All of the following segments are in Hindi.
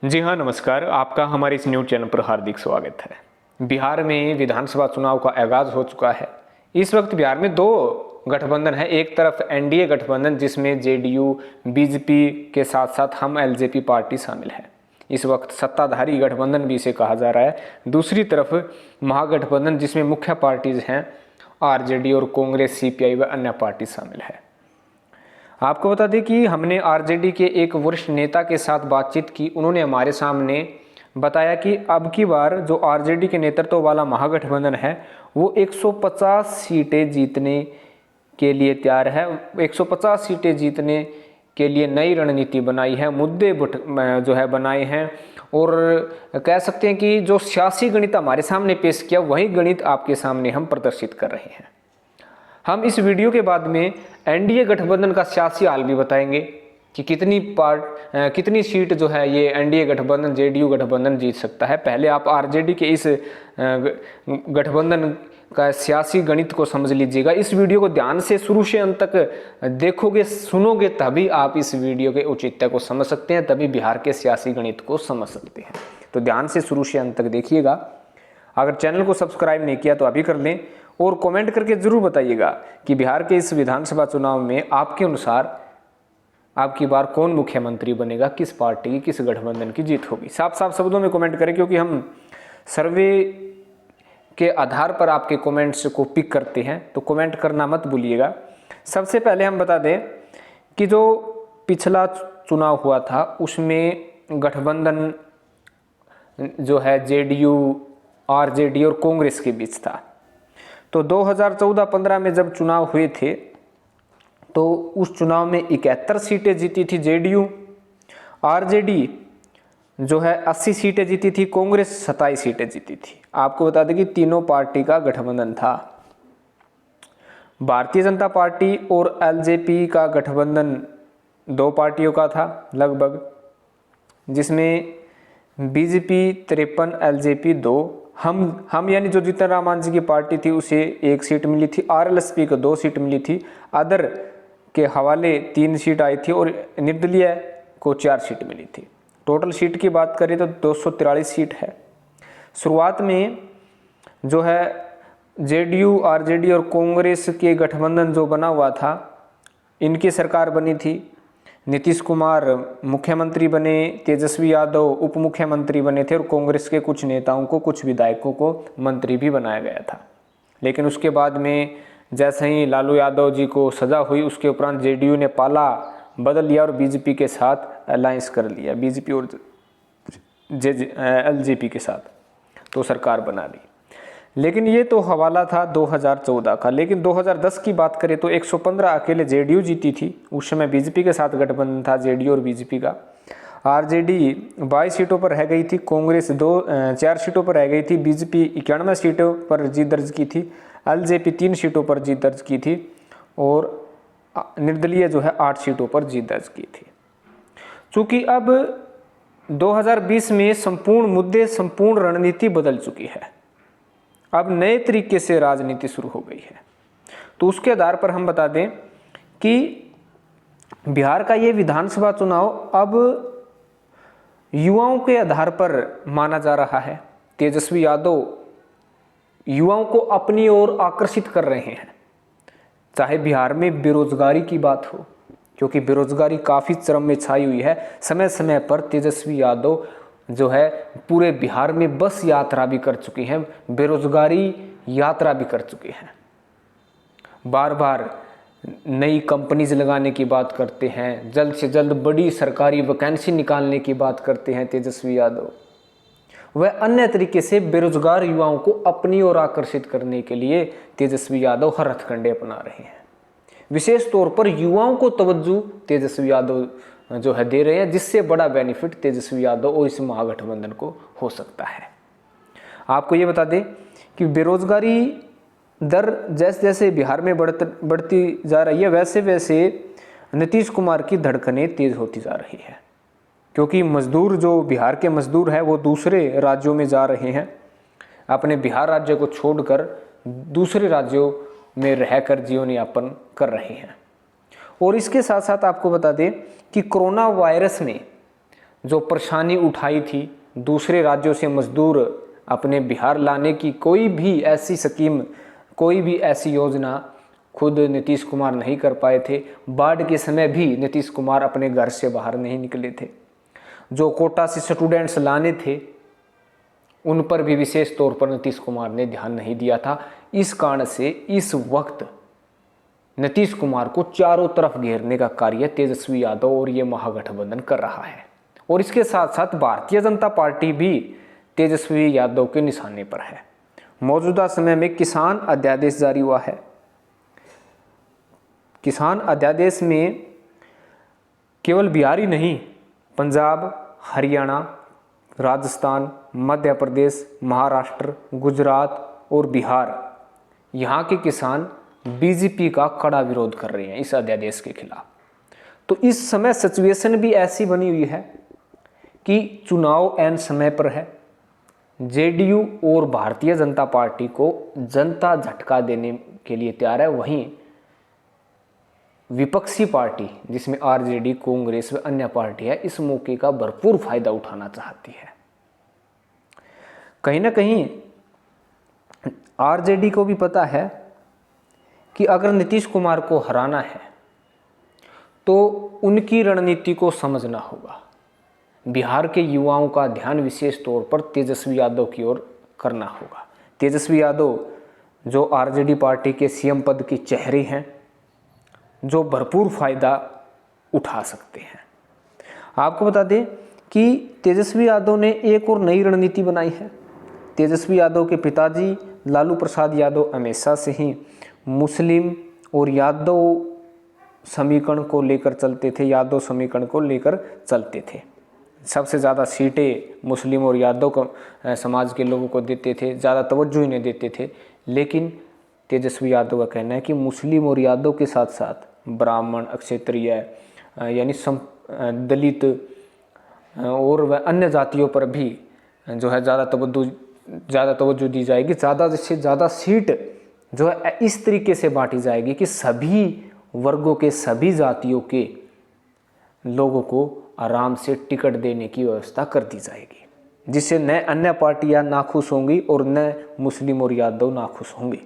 जी हाँ, नमस्कार। आपका हमारे इस न्यूज़ चैनल पर हार्दिक स्वागत है। बिहार में विधानसभा चुनाव का आगाज हो चुका है। इस वक्त बिहार में दो गठबंधन है। एक तरफ एनडीए गठबंधन जिसमें जेडीयू, बीजेपी के साथ साथ हम एलजेपी पार्टी शामिल है। इस वक्त सत्ताधारी गठबंधन भी इसे कहा जा रहा है। दूसरी तरफ महागठबंधन जिसमें मुख्य पार्टीज हैं आरजेडी और कांग्रेस, सीपीआई व अन्य पार्टी शामिल है। आपको बता दें कि हमने आरजेडी के एक वरिष्ठ नेता के साथ बातचीत की। उन्होंने हमारे सामने बताया कि अब की बार जो आरजेडी के नेतृत्व वाला महागठबंधन है वो 150 सीटें जीतने के लिए तैयार है। 150 सीटें जीतने के लिए नई रणनीति बनाई है, मुद्दे जो है बनाए हैं और कह सकते हैं कि जो सियासी गणित हमारे सामने पेश किया वही गणित आपके सामने हम प्रदर्शित कर रहे हैं। हम इस वीडियो के बाद में एनडीए गठबंधन का सियासी हाल भी बताएंगे कि कितनी सीट जो है ये एनडीए गठबंधन, जेडीयू गठबंधन जीत सकता है। पहले आप आरजेडी के इस गठबंधन का सियासी गणित को समझ लीजिएगा। इस वीडियो को ध्यान से शुरू से अंत तक देखोगे, सुनोगे, तभी आप इस वीडियो के औचित्य को समझ सकते हैं, तभी बिहार के सियासी गणित को समझ सकते हैं। तो ध्यान से शुरू से अंत तक देखिएगा। अगर चैनल को सब्सक्राइब नहीं किया तो अभी कर लें और कमेंट करके जरूर बताइएगा कि बिहार के इस विधानसभा चुनाव में आपके अनुसार आपकी बार कौन मुख्यमंत्री बनेगा, किस पार्टी की, किस गठबंधन की जीत होगी। साफ साफ शब्दों में कमेंट करें, क्योंकि हम सर्वे के आधार पर आपके कमेंट्स को पिक करते हैं, तो कमेंट करना मत भूलिएगा। सबसे पहले हम बता दें कि जो पिछला चुनाव हुआ था उसमें गठबंधन जो है जेडीयू, आरजेडी और कांग्रेस के बीच था। तो 2014-15 में जब चुनाव हुए थे तो उस चुनाव में 71 सीटें जीती थी जेडीयू, आरजेडी जो है 80 सीटें जीती थी, कांग्रेस 27 सीटें जीती थी। आपको बता दें कि तीनों पार्टी का गठबंधन था। भारतीय जनता पार्टी और एलजेपी का गठबंधन दो पार्टियों का था लगभग, जिसमें बीजेपी 53, एलजेपी 2, हम यानी जो जीतन राम मांझी की पार्टी थी उसे 1 सीट मिली थी, आरएलएसपी को 2 सीट मिली थी, अदर के हवाले 3 सीट आई थी और निर्दलीय को 4 सीट मिली थी। टोटल सीट की बात करें तो 243 सीट है। शुरुआत में जो है जेडीयू, आरजेडी और कांग्रेस के गठबंधन जो बना हुआ था, इनकी सरकार बनी थी। नीतीश कुमार मुख्यमंत्री बने, तेजस्वी यादव उप मुख्यमंत्री बने थे और कांग्रेस के कुछ नेताओं को, कुछ विधायकों को मंत्री भी बनाया गया था। लेकिन उसके बाद में जैसे ही लालू यादव जी को सजा हुई, उसके उपरांत जेडीयू ने पाला बदल लिया और बीजेपी के साथ अलायंस कर लिया, बीजेपी और एलजेपी के साथ, तो सरकार बना ली। लेकिन ये तो हवाला था 2014 का। लेकिन 2010 की बात करें तो 115 अकेले जेडीयू जीती थी। उस समय बीजेपी के साथ गठबंधन था जेडीयू और बीजेपी का। आरजेडी 22 सीटों पर रह गई थी, कांग्रेस 4 सीटों पर रह गई थी, बीजेपी 91 सीटों पर जीत दर्ज की थी, एलजेपी 3 सीटों पर जीत दर्ज की थी और निर्दलीय जो है 8 सीटों पर जीत दर्ज की थी। चूँकि अब 2020 में संपूर्ण मुद्दे, संपूर्ण रणनीति बदल चुकी है। अब नए तरीके से राजनीति शुरू हो गई है। तो उसके आधार पर हम बता दें कि बिहार का ये विधानसभा चुनाव अब युवाओं के आधार पर माना जा रहा है। तेजस्वी यादव युवाओं को अपनी ओर आकर्षित कर रहे हैं। चाहे बिहार में बेरोजगारी की बात हो, क्योंकि बेरोजगारी काफ़ी चरम में छाई हुई है। समय समय पर तेजस्वी यादव जो है पूरे बिहार में बस यात्रा भी कर चुकी हैं, बेरोजगारी यात्रा भी कर चुके हैं। बार बार नई कंपनीज लगाने की बात करते हैं, जल्द से जल्द बड़ी सरकारी वैकेंसी निकालने की बात करते हैं तेजस्वी यादव। वह अन्य तरीके से बेरोजगार युवाओं को अपनी ओर आकर्षित करने के लिए तेजस्वी यादव हर हथकंडे अपना रहे हैं। विशेष तौर पर युवाओं को तवज्जो तेजस्वी यादव जो है दे रहे हैं, जिससे बड़ा बेनिफिट तेजस्वी यादव और इस महागठबंधन को हो सकता है। आपको ये बता दें कि बेरोजगारी दर जैसे जैसे बिहार में बढ़ती जा रही है, वैसे वैसे नीतीश कुमार की धड़कनें तेज होती जा रही है। क्योंकि मजदूर, जो बिहार के मजदूर हैं, वो दूसरे राज्यों में जा रहे हैं, अपने बिहार राज्य को छोड़कर दूसरे राज्यों में रहकर जीवन यापन कर रहे हैं। और इसके साथ साथ आपको बता दें कि कोरोना वायरस ने जो परेशानी उठाई थी, दूसरे राज्यों से मजदूर अपने बिहार लाने की कोई भी ऐसी स्कीम, कोई भी ऐसी योजना खुद नीतीश कुमार नहीं कर पाए थे। बाढ़ के समय भी नीतीश कुमार अपने घर से बाहर नहीं निकले थे। जो कोटा से स्टूडेंट्स लाने थे उन पर भी विशेष तौर पर नीतीश कुमार ने ध्यान नहीं दिया था। इस कारण से इस वक्त नीतीश कुमार को चारों तरफ घेरने का कार्य तेजस्वी यादव और ये महागठबंधन कर रहा है। और इसके साथ साथ भारतीय जनता पार्टी भी तेजस्वी यादव के निशाने पर है। मौजूदा समय में किसान अध्यादेश जारी हुआ है। किसान अध्यादेश में केवल बिहार ही नहीं, पंजाब, हरियाणा, राजस्थान, मध्य प्रदेश, महाराष्ट्र, गुजरात और बिहार, यहाँ के किसान बीजेपी का कड़ा विरोध कर रहे हैं इस अध्यादेश के खिलाफ। तो इस समय सिचुएशन भी ऐसी बनी हुई है कि चुनाव ऐन समय पर है। जेडीयू और भारतीय जनता पार्टी को जनता झटका देने के लिए तैयार है। वहीं विपक्षी पार्टी जिसमें आरजेडी, कांग्रेस व अन्य पार्टी है, इस मौके का भरपूर फायदा उठाना चाहती है। कहीं ना कहीं आरजेडी को भी पता है कि अगर नीतीश कुमार को हराना है तो उनकी रणनीति को समझना होगा। बिहार के युवाओं का ध्यान विशेष तौर पर तेजस्वी यादव की ओर करना होगा। तेजस्वी यादव जो आरजेडी पार्टी के सीएम पद के चेहरे हैं, जो भरपूर फायदा उठा सकते हैं। आपको बता दें कि तेजस्वी यादव ने एक और नई रणनीति बनाई है। तेजस्वी यादव के पिताजी लालू प्रसाद यादव हमेशा से ही मुस्लिम और यादव समीकरण को लेकर चलते थे, यादव समीकरण को लेकर चलते थे। सबसे ज़्यादा सीटें मुस्लिम और यादव को समाज के लोगों को देते थे, ज़्यादा तवज्जो इन्हें देते थे। लेकिन तेजस्वी यादव का कहना है कि मुस्लिम और यादव के साथ साथ ब्राह्मण, क्षत्रिय यानी दलित और वह अन्य जातियों पर भी जो है ज़्यादा तवज्जो दी जाएगी। ज़्यादा से ज़्यादा सीट जो है इस तरीके से बांटी जाएगी कि सभी वर्गों के, सभी जातियों के लोगों को आराम से टिकट देने की व्यवस्था कर दी जाएगी, जिससे न अन्य पार्टियां नाखुश होंगी और न मुस्लिम और यादव नाखुश होंगे।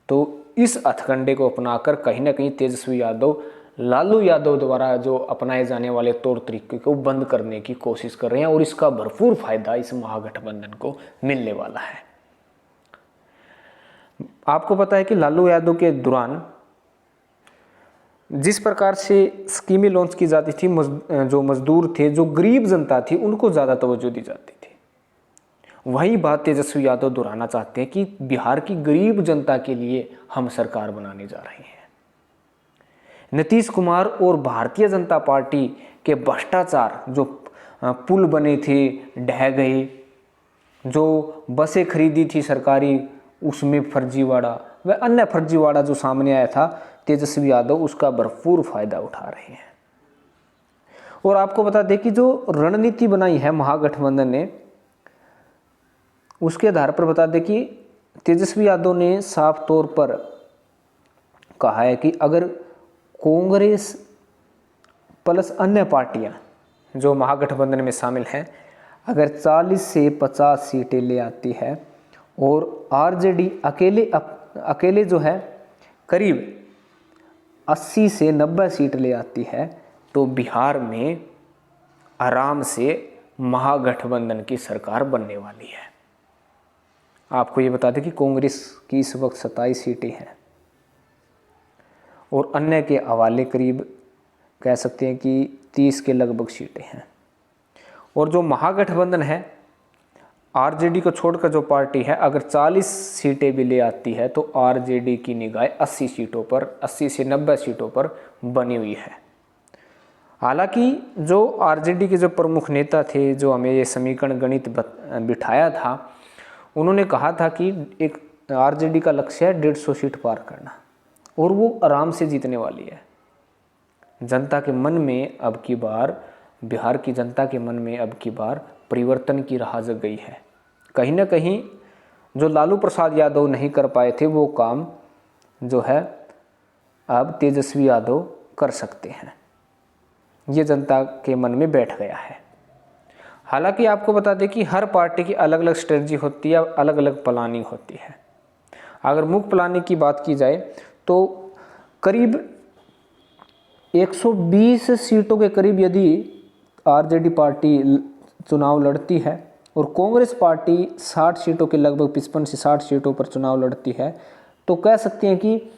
तो इस हथकंडे को अपनाकर कहीं ना कहीं तेजस्वी यादव लालू यादव द्वारा जो अपनाए जाने वाले तौर तरीके को बंद करने की कोशिश कर रहे हैं और इसका भरपूर फायदा इस महागठबंधन को मिलने वाला है। आपको पता है कि लालू यादव के दौरान जिस प्रकार से स्कीमें लॉन्च की जाती थी, जो मजदूर थे, जो गरीब जनता थी, उनको ज़्यादा तवज्जो दी जाती थी। वही बात तेजस्वी यादव दोहराना चाहते हैं कि बिहार की गरीब जनता के लिए हम सरकार बनाने जा रहे हैं। नीतीश कुमार और भारतीय जनता पार्टी के भ्रष्टाचार, जो पुल बने थे ढह गए, जो बसें खरीदी थी सरकारी उसमें फर्जीवाड़ा व अन्य फर्जीवाड़ा जो सामने आया था, तेजस्वी यादव उसका भरपूर फायदा उठा रहे हैं। और आपको बता दें कि जो रणनीति बनाई है महागठबंधन ने, उसके आधार पर बता दें कि तेजस्वी यादव ने साफ तौर पर कहा है कि अगर कांग्रेस प्लस अन्य पार्टियां जो महागठबंधन में शामिल हैं अगर 40 से 50 सीटें ले आती है और आरजेडी अकेले जो है करीब 80 से 90 सीट ले आती है, तो बिहार में आराम से महागठबंधन की सरकार बनने वाली है। आपको ये बता दें कि कांग्रेस की इस वक्त 27 सीटें हैं और अन्य के हवाले करीब कह सकते हैं कि 30 के लगभग सीटें हैं। और जो महागठबंधन है, आरजेडी को छोड़कर जो पार्टी है, अगर 40 सीटें भी ले आती है तो आरजेडी की निगाह 80 सीटों पर, 80 से 90 सीटों पर बनी हुई है। हालांकि जो आरजेडी के जो प्रमुख नेता थे, जो हमें ये समीकरण गणित बिठाया था, उन्होंने कहा था कि एक आरजेडी का लक्ष्य है 150 सीट पार करना और वो आराम से जीतने वाली है। जनता के मन में अब की बार, बिहार की जनता के मन में अब की बार परिवर्तन की राह जग गई है। कहीं ना कहीं जो लालू प्रसाद यादव नहीं कर पाए थे वो काम जो है अब तेजस्वी यादव कर सकते हैं, ये जनता के मन में बैठ गया है। हालांकि आपको बता दें कि हर पार्टी की अलग अलग स्ट्रेटजी होती है, अलग अलग प्लानिंग होती है। अगर मुख्य प्लानिंग की बात की जाए तो करीब 120 सीटों के करीब यदि आरजेडी पार्टी चुनाव लड़ती है और कांग्रेस पार्टी 60 सीटों के लगभग 55 से 60 सीटों पर चुनाव लड़ती है, तो कह सकते हैं कि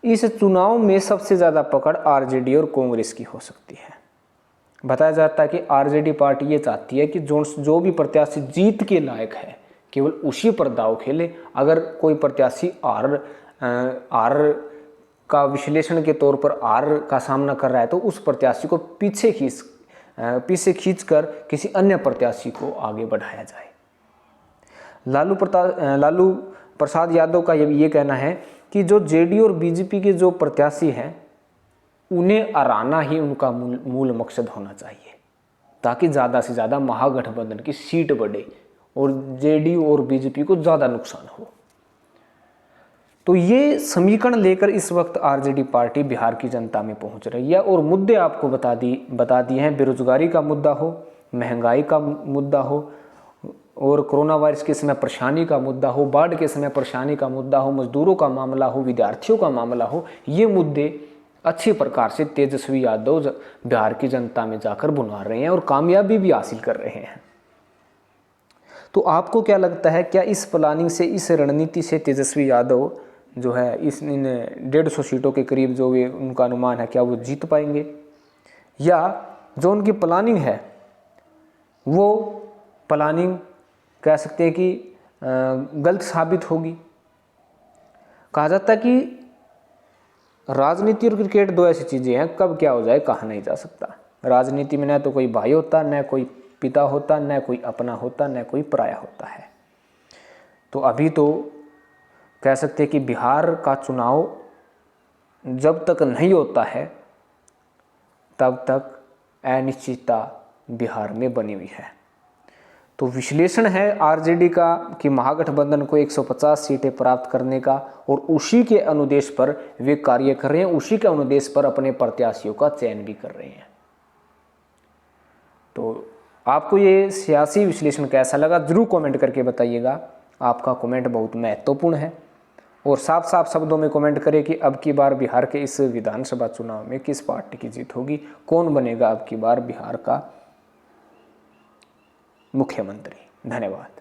इस चुनाव में सबसे ज़्यादा पकड़ आरजेडी और कांग्रेस की हो सकती है। बताया जाता है कि आरजेडी पार्टी ये चाहती है कि जो भी प्रत्याशी जीत के लायक है केवल उसी पर दाव खेले। अगर कोई प्रत्याशी आर का विश्लेषण के तौर पर आर का सामना कर रहा है तो उस प्रत्याशी को पीछे खींचकर किसी अन्य प्रत्याशी को आगे बढ़ाया जाए। लालू प्रसाद यादव का ये कहना है कि जो जेडीयू और बीजेपी के जो प्रत्याशी हैं उन्हें हराना ही उनका मूल मकसद होना चाहिए, ताकि ज़्यादा से ज़्यादा महागठबंधन की सीट बढ़े और जेडीयू और बीजेपी को ज़्यादा नुकसान हो। तो ये समीकरण लेकर इस वक्त आरजेडी पार्टी बिहार की जनता में पहुंच रही है और मुद्दे आपको बता दिए हैं। बेरोजगारी का मुद्दा हो, महंगाई का मुद्दा हो और कोरोना वायरस के समय परेशानी का मुद्दा हो, बाढ़ के समय परेशानी का मुद्दा हो, मजदूरों का मामला हो, विद्यार्थियों का मामला हो, ये मुद्दे अच्छी प्रकार से तेजस्वी यादव बिहार की जनता में जाकर बुना रहे हैं और कामयाबी भी हासिल कर रहे हैं। तो आपको क्या लगता है, क्या इस प्लानिंग से, इस रणनीति से तेजस्वी यादव जो है इन 150 सीटों के करीब जो भी उनका अनुमान है, क्या वो जीत पाएंगे, या जो उनकी प्लानिंग है वो प्लानिंग कह सकते हैं कि गलत साबित होगी? कहा जाता है कि राजनीति और क्रिकेट दो ऐसी चीज़ें हैं, कब क्या हो जाए कहा नहीं जा सकता। राजनीति में न तो कोई भाई होता, न कोई पिता होता, न कोई अपना होता, न कोई पराया होता है। तो अभी तो कह सकते हैं कि बिहार का चुनाव जब तक नहीं होता है तब तक अनिश्चितता बिहार में बनी हुई है। तो विश्लेषण है आरजेडी का कि महागठबंधन को 150 सीटें प्राप्त करने का और उसी के अनुदेश पर वे कार्य कर रहे हैं, उसी के अनुदेश पर अपने प्रत्याशियों का चयन भी कर रहे हैं। तो आपको ये सियासी विश्लेषण कैसा लगा जरूर कमेंट करके बताइएगा। आपका कमेंट बहुत महत्वपूर्ण है और साफ साफ शब्दों में कमेंट करें कि अब की बार बिहार के इस विधानसभा चुनाव में किस पार्टी की जीत होगी, कौन बनेगा अब की बार बिहार का मुख्यमंत्री। धन्यवाद।